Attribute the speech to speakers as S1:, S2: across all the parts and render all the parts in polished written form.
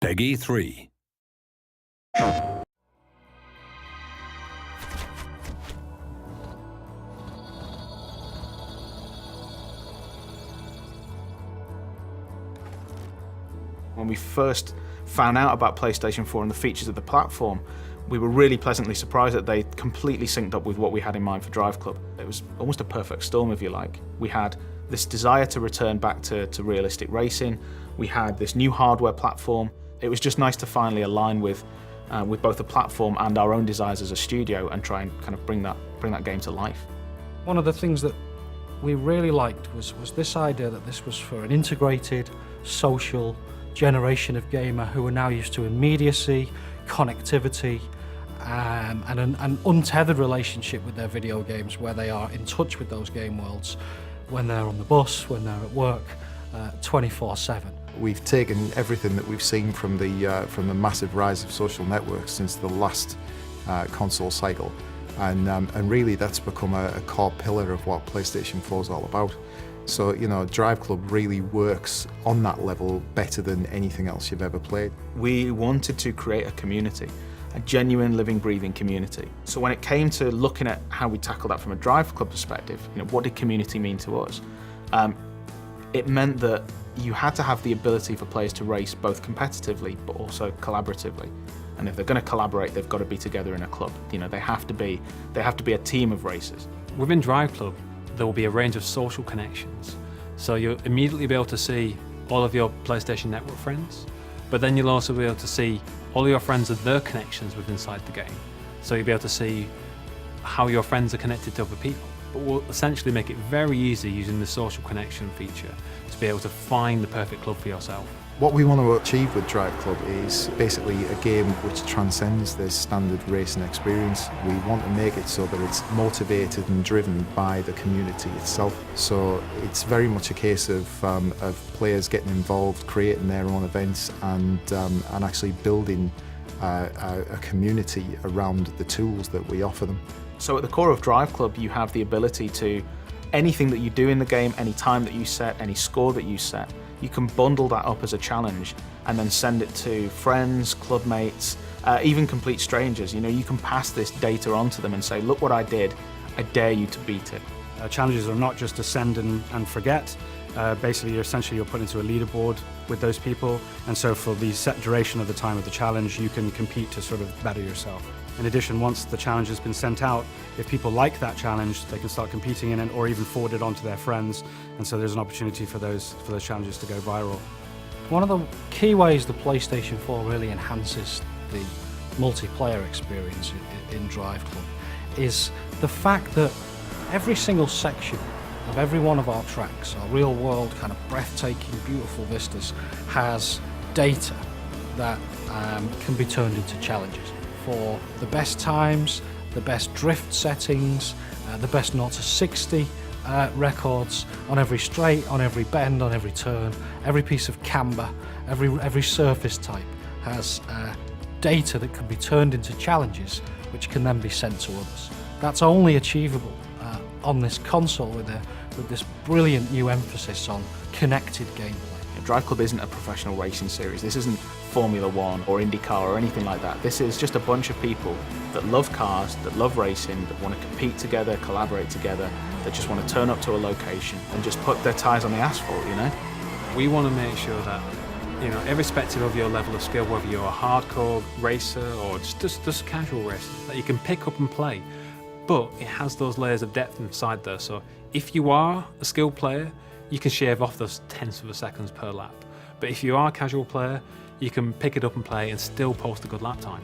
S1: Peggy 3.
S2: When we first found out about PlayStation 4 and the features of the platform, we were really pleasantly surprised that they completely synced up with what we had in mind for Driveclub. It was almost a perfect storm, if you like. We had this desire to return back to realistic racing. We had this new hardware platform. It was just nice to finally align with both the platform and our own desires as a studio and try and kind of bring that game to life.
S3: One of the things that we really liked was this idea that this was for an integrated, social generation of gamer who are now used to immediacy, connectivity, and an untethered relationship with their video games, where they are in touch with those game worlds when they're on the bus, when they're at work, 24/7.
S4: We've taken everything that we've seen from the massive rise of social networks since the last console cycle, and really that's become a core pillar of what PlayStation 4 is all about. So, you know, Driveclub really works on that level better than anything else you've ever played.
S2: We wanted to create a community, a genuine, living, breathing community. So when it came to looking at how we tackle that from a Driveclub perspective, you know, what did community mean to us? It meant that you had to have the ability for players to race both competitively but also collaboratively. And if they're going to collaborate, they've got to be together in a club. You know, they have to be a team of racers.
S5: Within Driveclub, there will be a range of social connections. So you'll immediately be able to see all of your PlayStation Network friends, but then you'll also be able to see all of your friends and their connections within inside the game. So you'll be able to see how your friends are connected to other people. But we'll essentially make it very easy using the social connection feature to be able to find the perfect club for yourself.
S4: What we want to achieve with Driveclub is basically a game which transcends the standard racing experience. We want to make it so that it's motivated and driven by the community itself. So it's very much a case of players getting involved, creating their own events, and actually building a community around the tools that we offer them.
S2: So at the core of Driveclub, you have the ability to, anything that you do in the game, any time that you set, any score that you set, you can bundle that up as a challenge and then send it to friends, club mates, even complete strangers. You know, you can pass this data on to them and say, look what I did, I dare you to beat it.
S6: Challenges are not just to send and forget. Basically, you're put into a leaderboard with those people, and so for the set duration of the time of the challenge, you can compete to sort of better yourself. In addition, once the challenge has been sent out, if people like that challenge, they can start competing in it or even forward it on to their friends, and so there's an opportunity for those challenges to go viral.
S3: One of the key ways the PlayStation 4 really enhances the multiplayer experience in Driveclub is the fact that every single section of every one of our tracks, our real world kind of breathtaking, beautiful vistas, has data that can be turned into challenges for the best times, the best drift settings, the best 0 to 60 records on every straight, on every bend, on every turn, every piece of camber, every surface type has data that can be turned into challenges which can then be sent to others. That's only achievable on this console with this brilliant new emphasis on connected gameplay.
S2: Driveclub isn't a professional racing series. This isn't Formula One or IndyCar or anything like that. This is just a bunch of people that love cars, that love racing, that want to compete together, collaborate together, that just want to turn up to a location and just put their tyres on the asphalt, you know?
S5: We want to make sure that, you know, irrespective of your level of skill, whether you're a hardcore racer or just casual racer, that you can pick up and play. But it has those layers of depth inside there. So if you are a skilled player, you can shave off those tenths of a seconds per lap. But if you are a casual player, you can pick it up and play and still post a good lap time.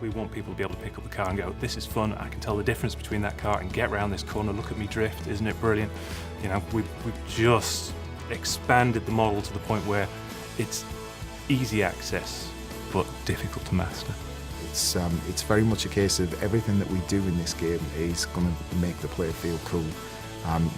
S7: We want people to be able to pick up the car and go, this is fun, I can tell the difference between that car and get around this corner, look at me drift, isn't it brilliant? You know, we've just expanded the model to the point where it's easy access, but difficult to master.
S4: It's very much a case of everything that we do in this game is going to make the player feel cool.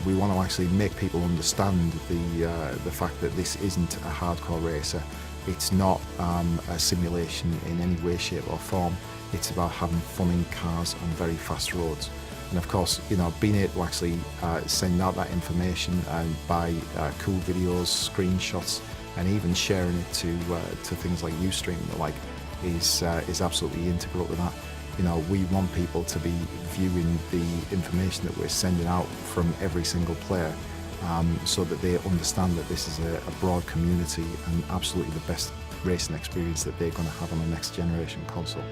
S4: We want to actually make people understand the fact that this isn't a hardcore racer. It's not a simulation in any way, shape or form. It's about having fun in cars on very fast roads. And of course, you know, being able to actually send out that information by cool videos, screenshots, and even sharing it to things like Ustream and the like is absolutely integral to that. You know, we want people to be viewing the information that we're sending out from every single player, so that they understand that this is a broad community and absolutely the best racing experience that they're going to have on the next generation console.